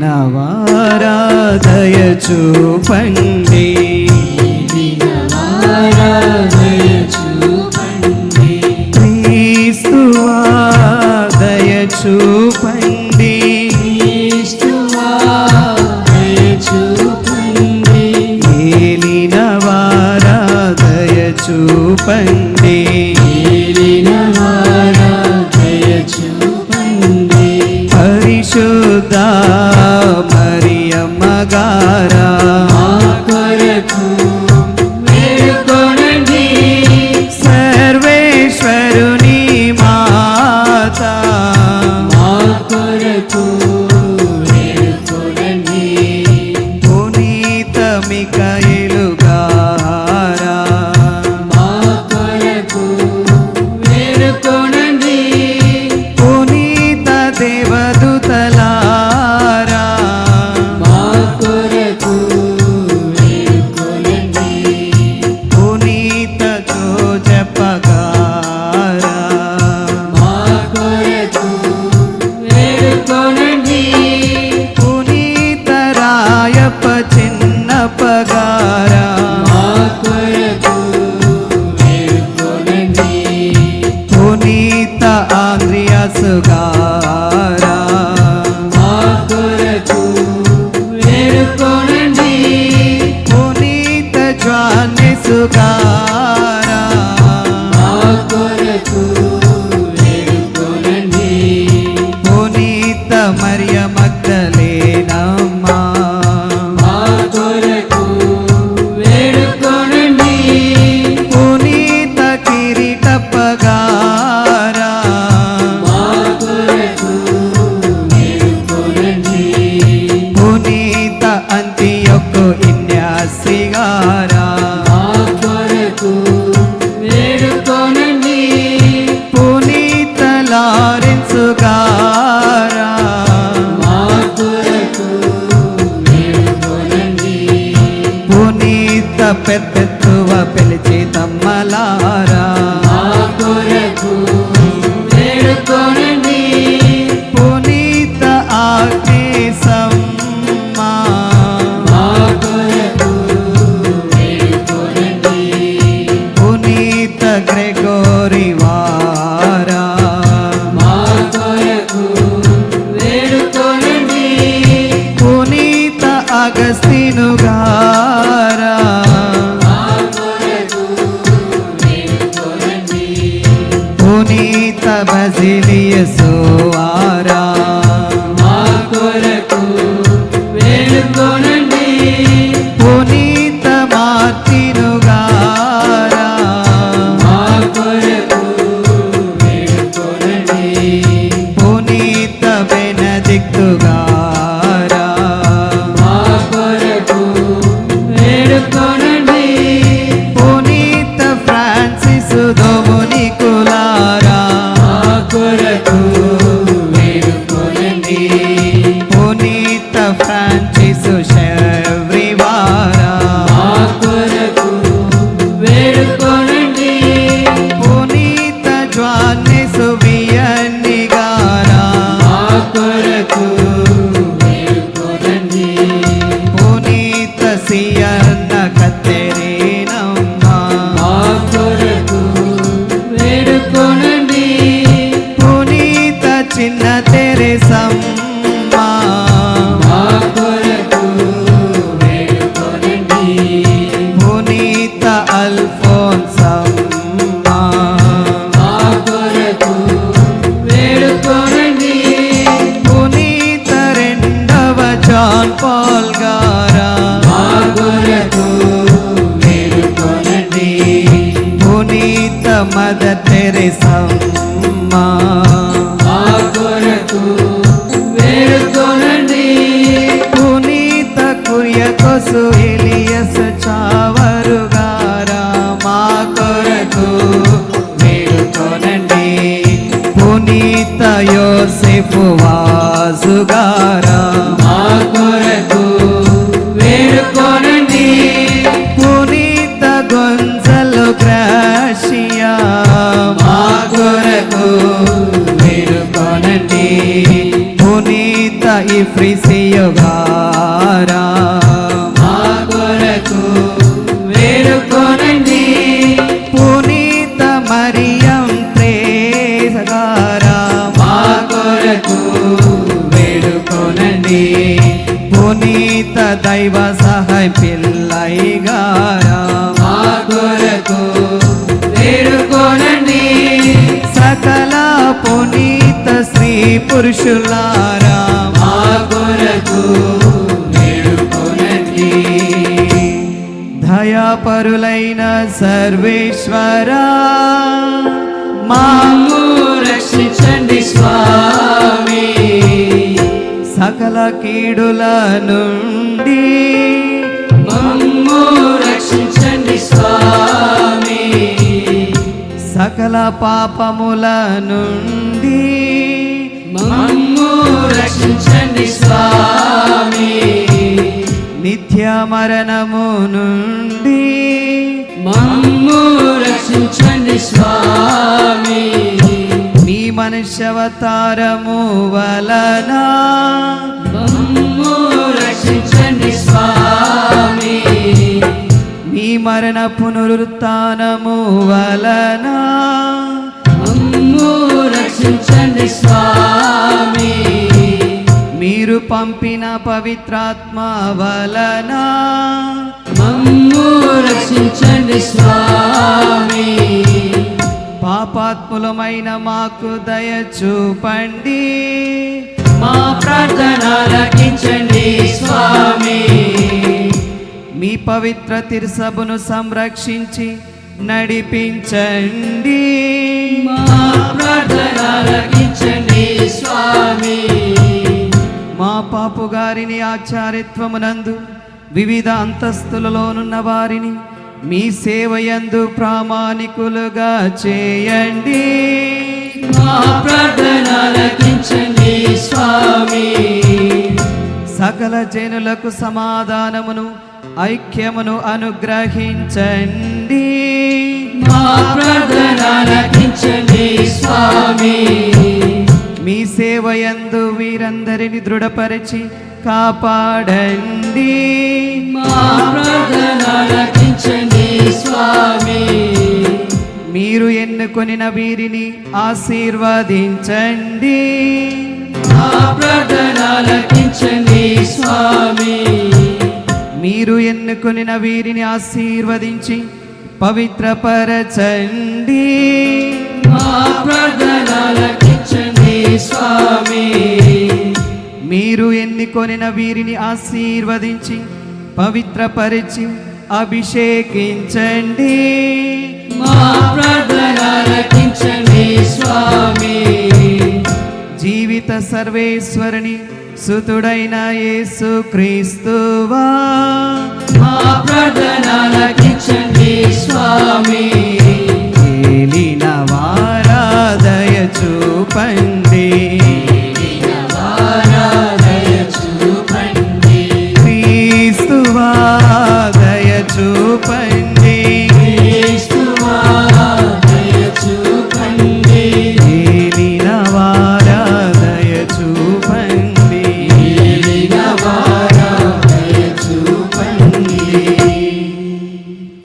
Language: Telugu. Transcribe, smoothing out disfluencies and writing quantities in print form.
ఏలినవారా దయ చూపండి, క్రీస్తువా దయ చూపండి, ఏలినవారా దయ చూపండి, పరిశుద్ధ మరియమ్మ గారా సర్వేశ్వరుని మాత పునీత మిఖాయేలు గారా పునీత దేవదూతలారా పునీత జోజప్ప గారా పునీత రాయప్ప చిన్నప్ప గారా పునీత ఆంద్రియాసు గారా పునీత జ్వానేసు గారా పునీత మరియ మగ్దలేనమ్మ పునీత కిరీటప్ప గారా పునీత అంతియొక్కు ఇన్యాసి గారా పునీత లారెన్సు గారా పునీత పెద్దెత్తువ పిలిచి తమ్మలారా పునీత ఆగ్నేసమ్మ పునీత గ్రెగోరి వారా పునీత అగస్తిను గారా పునీత బసిలియసు వారా పునీత మార్టిను గారా పునీత బెనదిక్తు గారా పునీత ఫ్రాన్సిస్ డొమినికులారా పునీత ఫ్రాన్సిస్ షెవ్రివారా పునీత జ్వానేసు వియన్ని గారా పునీత సియన్న కత్తెరీనమ్మ పునీత చిన్న తెరెసమ్మ పునీత అల్ఫోన్సమ్మ పునీత రెండవ జాన్ పాల్ గారా పునీత మదర్ తెరెసమ్మ పునీత కుర్యకోసు ఎలియస్ చావరు గారా మా కొరకు వేడుకొనండి. పునీత యోసేపు వాసుగారా మా కొరకు వేడుకొనండి. పునీత గొంజలో గ్రాషియా మా కొరకు వేడుకొనండి. పునీత ఇఫ్రిసియుగారా మా కొరకు వేడుకొనండి పునీత మరియం త్రేసగారా మా కొరకు వేడుకొనండి పునీత దైవ సహాయ పిల్లయ్యగారా మా కొరకు వేడుకొనండి సకల పునీత స్త్రీ పురుషులారా మా కొరకు వేడుకొనండి దయాపరులైన సర్వేశ్వరా మాము రక్షించండి స్వామి సకల కీడుల నుండి మమ్ము రక్షించండి స్వామి సకల పాపముల నుండి మమ్ము రక్షించండి స్వామి నిత్య మరణము నుండి మమ్ము రక్షించండి స్వామి మీ మనుష్యవతారము వలన మమ్ము రక్షించండి స్వామి మీ మరణ పునరుత్థానము వలన మమ్ము రక్షించండి స్వామి మీరు పంపిన పవిత్రాత్మ వలన మమ్ము రక్షించండి స్వామి పాపాత్ములమైన మాకు దయ చూపండి మా ప్రార్థన ఆలకించండి స్వామి మీ పవిత్ర తిరుసభను సంరక్షించి నడిపించండి మా ప్రార్థన ఆలకించండి స్వామి మా పాపు గారిని ఆచారిత్వమునందు వివిధ అంతస్తులలోనున్న వారిని మీ సేవయందు ప్రామాణికులుగా చేయండి మా ప్రార్థన ఆలకించండి స్వామి సకల జనులకు సమాధానమును ఐక్యమును అనుగ్రహించండి మా ప్రార్థన ఆలకించండి స్వామి మీ సేవయందు వీరందరిని దృఢపరిచి కాపాడండి మా ప్రార్థన ఆలకించండి స్వామి మీరు ఎన్నుకొనిన వీరిని ఆశీర్వదించండి మా ప్రార్థన ఆలకించండి స్వామి మీరు ఎన్నుకొనిన వీరిని ఆశీర్వదించి పవిత్రపరచండి మా ప్రార్థన ఆలకించండి స్వామి మీరు ఎన్నుకొనిన వీరిని ఆశీర్వదించి పవిత్రపరిచి అభిషేకించండి మా ప్రార్థన ఆలకించండి స్వామి జీవిత సర్వేశ్వరుని సుతుడైన యేసు క్రీస్తువా మా ప్రార్థన ఆలకించండి స్వామి ఏలిన